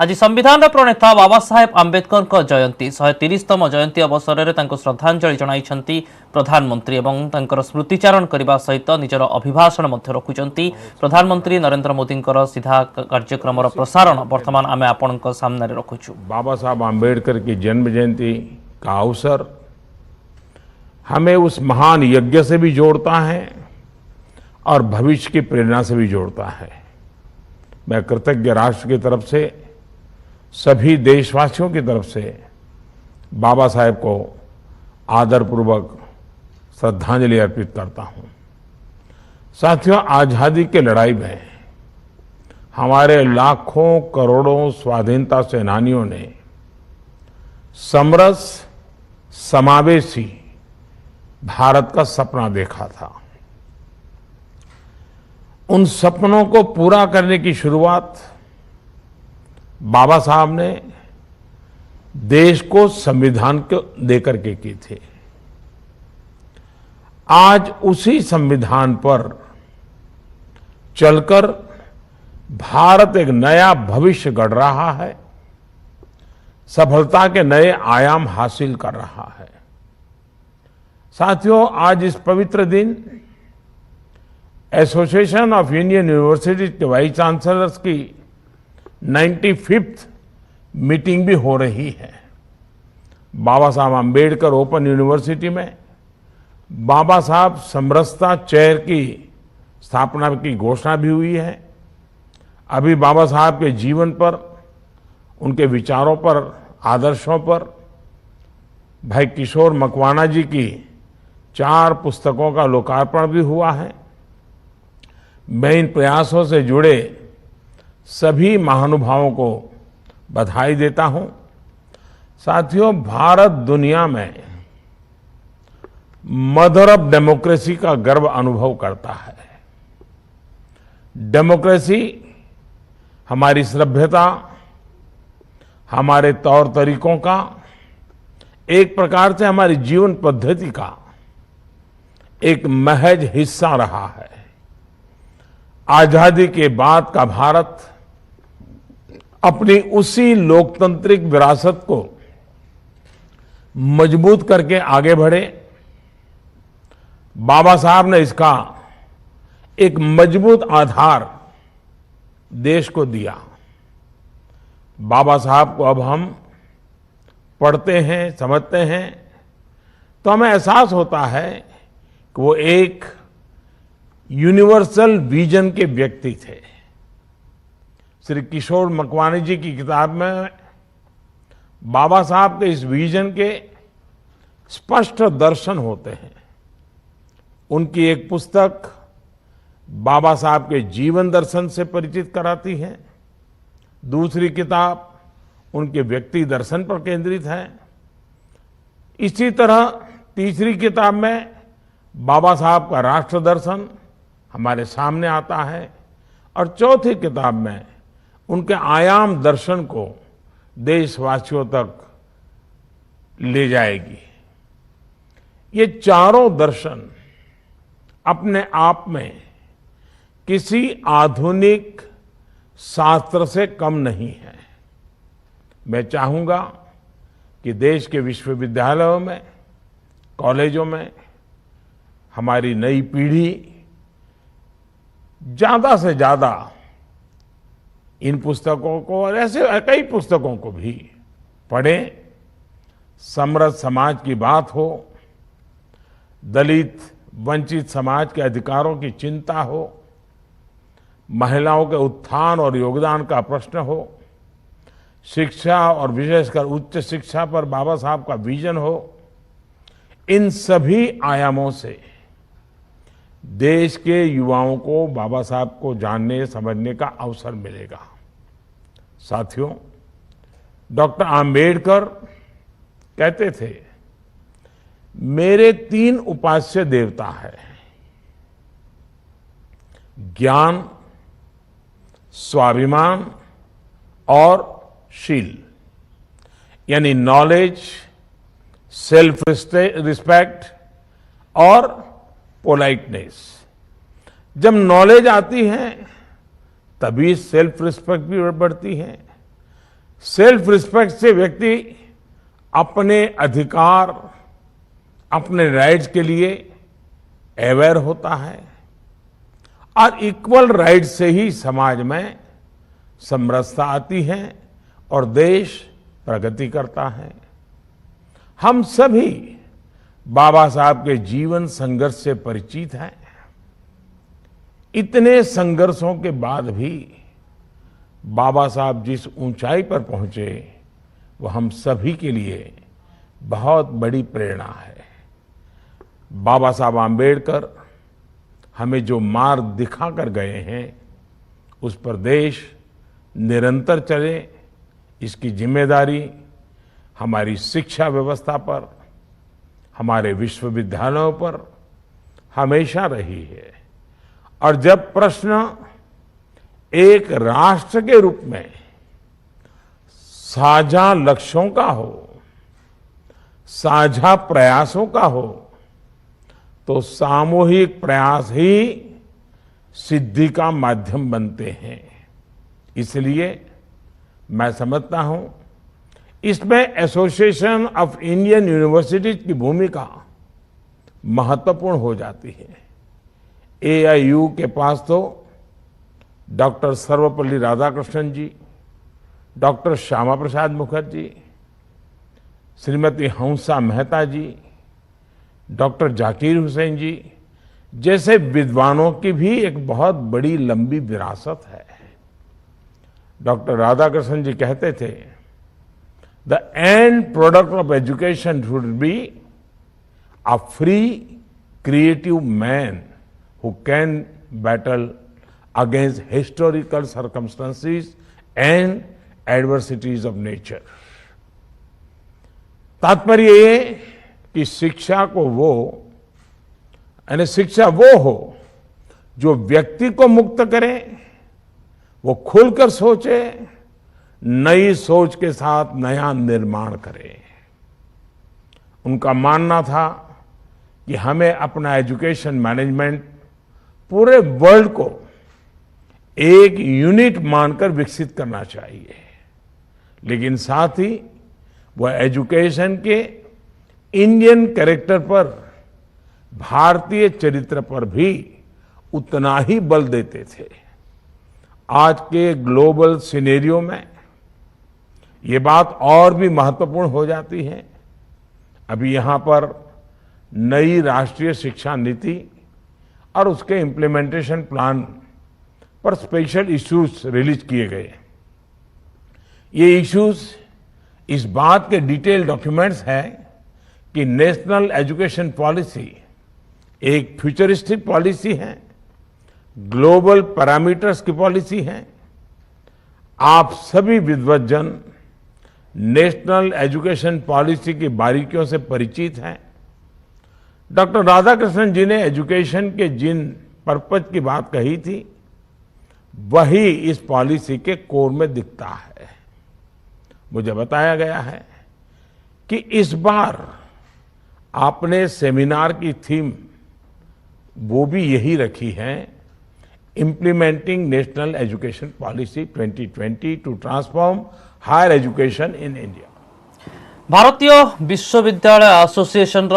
आज संविधान प्रणेता बाबा साहेब आंबेडकर जयंती 130तम जयंती अवसर में श्रद्धांजलि जणाइछन्ति प्रधानमंत्री एवं तांकर स्मृतिचारण करने सहित निजर अभिभाषण रखुचंती। प्रधानमंत्री नरेंद्र मोदी सीधा कार्यक्रम प्रसारण वर्तमान आमे आपणक सामने रखुछु। बाबा साहब आंबेडकर की जन्म जयंती का अवसर हमें उस महान यज्ञ से भी जोड़ता है और भविष्य की प्रेरणा से भी जोड़ता है। मैं कृतज्ञ राष्ट्र की तरफ से, सभी देशवासियों की तरफ से बाबा साहेब को आदरपूर्वक श्रद्धांजलि अर्पित करता हूं। साथियों, आजादी की लड़ाई में हमारे लाखों करोड़ों स्वाधीनता सेनानियों ने समरस समावेशी भारत का सपना देखा था। उन सपनों को पूरा करने की शुरुआत बाबा साहब ने देश को संविधान को देकर के की थी। आज उसी संविधान पर चलकर भारत एक नया भविष्य गढ़ रहा है, सफलता के नए आयाम हासिल कर रहा है। साथियों, आज इस पवित्र दिन एसोसिएशन ऑफ इंडियन यूनिवर्सिटीज के वाइस चांसलर्स की 95th मीटिंग भी हो रही है। बाबा साहब आंबेडकर ओपन यूनिवर्सिटी में बाबा साहब समरसता चेयर की स्थापना की घोषणा भी हुई है। अभी बाबा साहब के जीवन पर, उनके विचारों पर, आदर्शों पर भाई किशोर मकवाना जी की 4 पुस्तकों का लोकार्पण भी हुआ है। मैं इन प्रयासों से जुड़े सभी महानुभावों को बधाई देता हूं। साथियों, भारत दुनिया में मदर ऑफ डेमोक्रेसी का गर्व अनुभव करता है। डेमोक्रेसी हमारी सभ्यता, हमारे तौर तरीकों का, एक प्रकार से हमारी जीवन पद्धति का एक महज हिस्सा रहा है। आजादी के बाद का भारत अपनी उसी लोकतांत्रिक विरासत को मजबूत करके आगे बढ़े। बाबा साहब ने इसका एक मजबूत आधार देश को दिया। बाबा साहब को अब हम पढ़ते हैं, समझते हैं, तो हमें एहसास होता है कि वो एक यूनिवर्सल विजन के व्यक्ति थे। श्री किशोर मकवाना जी की किताब में बाबा साहब के इस विजन के स्पष्ट दर्शन होते हैं। उनकी एक पुस्तक बाबा साहब के जीवन दर्शन से परिचित कराती है, दूसरी किताब उनके व्यक्ति दर्शन पर केंद्रित है। इसी तरह तीसरी किताब में बाबा साहब का राष्ट्र दर्शन हमारे सामने आता है और चौथी किताब में उनके आयाम दर्शन को देशवासियों तक ले जाएगी। ये चारों दर्शन अपने आप में किसी आधुनिक शास्त्र से कम नहीं है। मैं चाहूंगा कि देश के विश्वविद्यालयों में, कॉलेजों में हमारी नई पीढ़ी ज्यादा से ज्यादा इन पुस्तकों को और ऐसे कई पुस्तकों को भी पढ़ें। समरस समाज की बात हो, दलित वंचित समाज के अधिकारों की चिंता हो, महिलाओं के उत्थान और योगदान का प्रश्न हो, शिक्षा और विशेषकर उच्च शिक्षा पर बाबा साहब का विजन हो, इन सभी आयामों से देश के युवाओं को बाबा साहब को जानने समझने का अवसर मिलेगा। साथियों, डॉक्टर आंबेडकर कहते थे, मेरे 3 उपास्य देवता है, ज्ञान, स्वाभिमान और शील, यानी नॉलेज, सेल्फ रिस्पेक्ट और पोलाइटनेस। जब नॉलेज आती है तभी सेल्फ रिस्पेक्ट भी बढ़ती है। सेल्फ रिस्पेक्ट से व्यक्ति अपने अधिकार, अपने राइट्स के लिए अवेयर होता है और इक्वल राइट से ही समाज में समरसता आती है और देश प्रगति करता है। हम सभी बाबा साहब के जीवन संघर्ष से परिचित हैं। इतने संघर्षों के बाद भी बाबा साहब जिस ऊंचाई पर पहुंचे वो हम सभी के लिए बहुत बड़ी प्रेरणा है। बाबा साहब आम्बेडकर हमें जो मार्ग दिखा कर गए हैं उस पर देश निरंतर चले, इसकी जिम्मेदारी हमारी शिक्षा व्यवस्था पर, हमारे विश्वविद्यालयों पर हमेशा रही है। और जब प्रश्न एक राष्ट्र के रूप में साझा लक्ष्यों का हो, साझा प्रयासों का हो, तो सामूहिक प्रयास ही सिद्धि का माध्यम बनते हैं। इसलिए मैं समझता हूं इसमें एसोसिएशन ऑफ इंडियन यूनिवर्सिटीज की भूमिका महत्वपूर्ण हो जाती है। एआईयू के पास तो डॉक्टर सर्वपल्ली राधाकृष्णन जी, डॉक्टर श्यामा प्रसाद मुखर्जी, श्रीमती हंसा मेहता जी, डॉक्टर जाकिर हुसैन जी जैसे विद्वानों की भी एक बहुत बड़ी लंबी विरासत है। डॉक्टर राधाकृष्णन जी कहते थे, the end product of education should be a free creative man who can battle against historical circumstances and adversities of nature. तात्पर्य ये कि शिक्षा को शिक्षा वो हो जो व्यक्ति को मुक्त करे, वो खुलकर सोचे, नई सोच के साथ नया निर्माण करे। उनका मानना था कि हमें अपना एजुकेशन मैनेजमेंट पूरे वर्ल्ड को एक यूनिट मानकर विकसित करना चाहिए, लेकिन साथ ही वह एजुकेशन के इंडियन कैरेक्टर पर, भारतीय चरित्र पर भी उतना ही बल देते थे। आज के ग्लोबल सिनेरियो में ये बात और भी महत्वपूर्ण हो जाती है। अभी यहां पर नई राष्ट्रीय शिक्षा नीति और उसके इम्प्लीमेंटेशन प्लान पर स्पेशल इश्यूज रिलीज किए गए। ये इश्यूज इस बात के डिटेल डॉक्यूमेंट्स हैं कि नेशनल एजुकेशन पॉलिसी एक फ्यूचरिस्टिक पॉलिसी है, ग्लोबल पैरामीटर्स की पॉलिसी है। आप सभी विद्वज्जन नेशनल एजुकेशन पॉलिसी की बारीकियों से परिचित हैं। डॉक्टर राधाकृष्णन जी ने एजुकेशन के जिन पर्पज की बात कही थी वही इस पॉलिसी के कोर में दिखता है। मुझे बताया गया है कि इस बार आपने सेमिनार की थीम वो भी यही रखी है, implementing national education policy 2020 to transform higher education in India. भारतीय विश्वविद्यालय एसोसिएशन